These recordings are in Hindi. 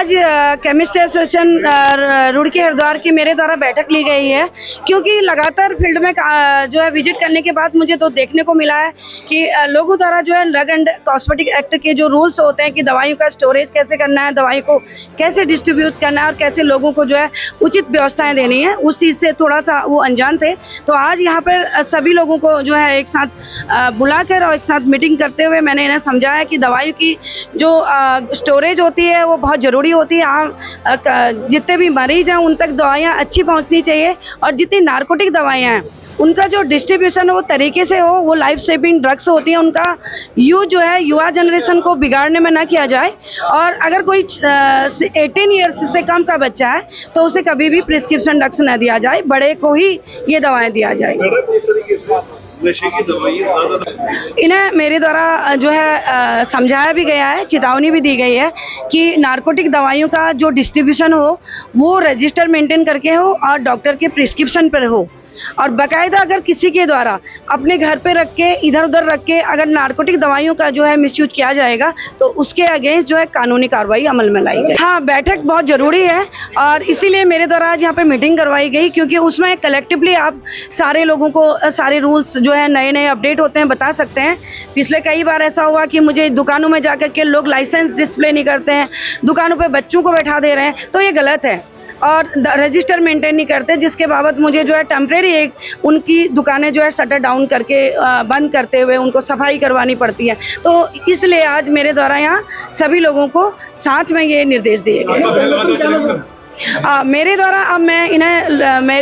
आज केमिस्ट एसोसिएशन रुड़की हरिद्वार की मेरे द्वारा बैठक ली गई है, क्योंकि लगातार फील्ड में जो है विजिट करने के बाद मुझे तो देखने को मिला है कि लोगों द्वारा जो है ड्रग एंड कॉस्मेटिक एक्ट के जो रूल्स होते हैं कि दवाइयों का स्टोरेज कैसे करना है, दवाई को कैसे डिस्ट्रीब्यूट करना है और कैसे लोगों को जो है उचित व्यवस्थाएं देनी है, उस चीज़ से थोड़ा सा वो अनजान थे। तो आज यहाँ पर सभी लोगों को जो है एक साथ बुलाकर और एक साथ मीटिंग करते हुए मैंने इन्हें समझाया कि दवाई की जो स्टोरेज होती है वो बहुत ज़रूरी होती है। जितने भी मरीज हैं उन तक दवाइयाँ अच्छी पहुँचनी चाहिए और जितनी नारकोटिक दवाइयाँ हैं उनका जो डिस्ट्रीब्यूशन वो तरीके से हो, वो लाइफ सेविंग ड्रग्स होती हैं, उनका यूज जो है युवा जनरेशन को बिगाड़ने में ना किया जाए। और अगर कोई 18 ईयर्स से कम का बच्चा है तो उसे कभी भी प्रिस्क्रिप्शन ड्रग्स न दिया जाए, बड़े को ही ये दवाएं दिया जाए। नशे की दवाइयाँ इन्हें मेरे द्वारा जो है समझाया भी गया है, चेतावनी भी दी गई है कि नारकोटिक दवाइयों का जो डिस्ट्रीब्यूशन हो वो रजिस्टर मेंटेन करके हो और डॉक्टर के प्रिस्क्रिप्शन पर हो, और बाकायदा अगर किसी के द्वारा अपने घर पे रख के इधर उधर रख के अगर नारकोटिक दवाइयों का जो है मिसयूज किया जाएगा तो उसके अगेंस्ट जो है कानूनी कार्रवाई अमल में लाई जाए। हाँ, बैठक बहुत ज़रूरी है और इसीलिए मेरे द्वारा आज यहाँ पे मीटिंग करवाई गई, क्योंकि उसमें कलेक्टिवली आप सारे लोगों को सारे रूल्स जो है नए नए अपडेट होते हैं बता सकते हैं। पिछले कई बार ऐसा हुआ कि मुझे दुकानों में जाकर के लोग लाइसेंस डिस्प्ले नहीं करते हैं, दुकानों पर बच्चों को बैठा दे रहे हैं, तो ये गलत है और रजिस्टर मेंटेन नहीं करते, जिसके बाबत मुझे जो है टेम्परेरी एक उनकी दुकानें जो है शटर डाउन करके बंद करते हुए उनको सफाई करवानी पड़ती है। तो इसलिए आज मेरे द्वारा यहाँ सभी लोगों को साथ में ये निर्देश दिए गए। मेरे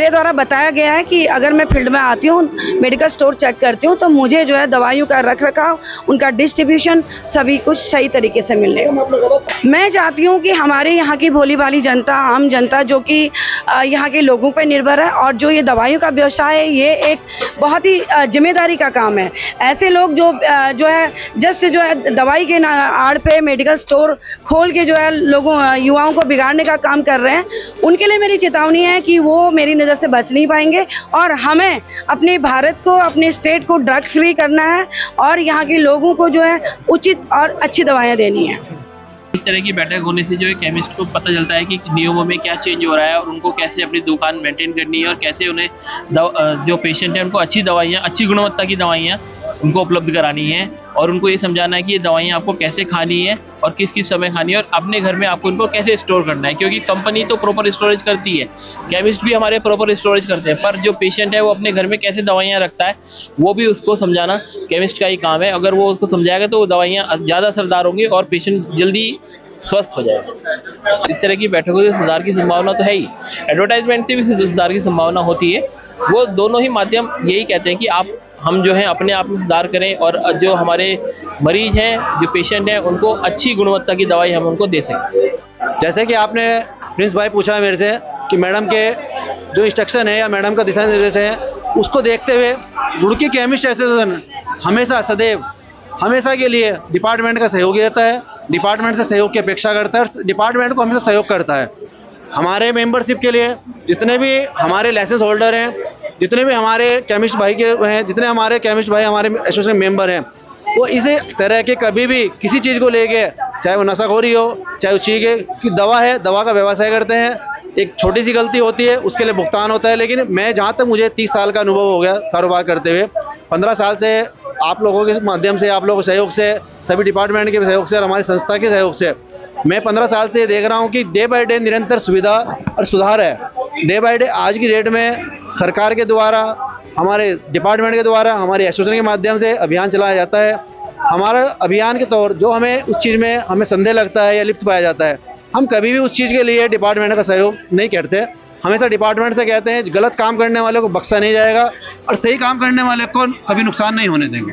द्वारा बताया गया है कि अगर मैं फील्ड में आती हूँ, मेडिकल स्टोर चेक करती हूँ, तो मुझे जो है दवाइयों का रख रखाव, उनका डिस्ट्रीब्यूशन सभी कुछ सही तरीके से मिले। मैं चाहती हूँ कि हमारे यहाँ की भोली भाली जनता, आम जनता जो कि यहाँ के लोगों पर निर्भर है और जो ये दवाइयों का व्यवसाय है, ये एक बहुत ही जिम्मेदारी का काम है। ऐसे लोग जो है जस्ट जो है दवाई के आड़ पे मेडिकल स्टोर खोल के जो है लोगों युवाओं को बिगाड़ने का काम कर रहे हैं, उनके लिए मेरी चेतावनी है कि वो मेरी नज़र से बच नहीं पाएंगे और हमें अपने भारत को, अपने स्टेट को ड्रग फ्री करना है और यहाँ के लोगों को जो है उचित और अच्छी दवाएं देनी है। इस तरह की बैठक होने से जो है केमिस्ट को पता चलता है कि नियमों में क्या चेंज हो रहा है और उनको कैसे अपनी दुकान मेंटेन करनी है और कैसे उन्हें जो पेशेंट है उनको अच्छी दवाइयाँ, अच्छी गुणवत्ता की दवाइयाँ उनको उपलब्ध करानी है और उनको ये समझाना है कि ये दवाइयाँ आपको कैसे खानी है और किस किस समय खानी है और अपने घर में आपको इनको कैसे स्टोर करना है, क्योंकि कंपनी तो प्रॉपर स्टोरेज करती है, केमिस्ट भी हमारे प्रॉपर स्टोरेज करते हैं, पर जो पेशेंट है वो अपने घर में कैसे दवाइयाँ रखता है वो भी उसको समझाना केमिस्ट का ही काम है। अगर वो उसको समझाएगा तो वो दवाइयाँ ज़्यादा असरदार होंगी और पेशेंट जल्दी स्वस्थ हो जाएगा। इस तरह की बैठकों से सुधार की संभावना तो है ही, एडवर्टाइजमेंट से भी सुधार की संभावना होती है। वो दोनों ही माध्यम यही कहते हैं कि हम जो है अपने आप में सुधार करें और जो हमारे मरीज हैं, जो पेशेंट हैं, उनको अच्छी गुणवत्ता की दवाई हम उनको दे सकें। जैसे कि आपने प्रिंस भाई पूछा है मेरे से कि मैडम के जो इंस्ट्रक्शन है या मैडम का दिशा निर्देश है, उसको देखते हुए रुड़की केमिस्ट एसोसिएशन हमेशा सदैव हमेशा के लिए डिपार्टमेंट का सहयोगी रहता है, डिपार्टमेंट से सहयोग की अपेक्षा करता है, डिपार्टमेंट को हमेशा सहयोग करता है। हमारे मेंबरशिप के लिए जितने भी हमारे लाइसेंस होल्डर हैं, जितने भी हमारे केमिस्ट भाई के हैं, जितने हमारे केमिस्ट भाई हमारे एसोसिएशन मेंबर हैं, वो इसी तरह के कभी भी किसी चीज़ को लेके, चाहे वो नशाखोरी हो, चाहे उस चीज़ की दवा है, दवा का व्यवसाय करते हैं, एक छोटी सी गलती होती है उसके लिए भुगतान होता है। लेकिन मैं जहाँ तक मुझे 30 साल का अनुभव हो गया कारोबार करते हुए, 15 साल से आप लोगों के माध्यम से, आप लोगों के सहयोग से, सभी डिपार्टमेंट के सहयोग से और हमारी संस्था के सहयोग से मैं 15 साल से देख रहा हूँ कि डे बाय डे निरंतर सुविधा और सुधार है। डे बाय डे आज की डेट में सरकार के द्वारा, हमारे डिपार्टमेंट के द्वारा, हमारे एसोसिएशन के माध्यम से अभियान चलाया जाता है। हमारा अभियान के तौर जो हमें उस चीज़ में हमें संदेह लगता है या लिप्त पाया जाता है, हम कभी भी उस चीज़ के लिए डिपार्टमेंट का सहयोग नहीं करते। हमेशा डिपार्टमेंट से कहते हैं गलत काम करने वाले को बख्शा नहीं जाएगा और सही काम करने वाले को कभी नुकसान नहीं होने देंगे।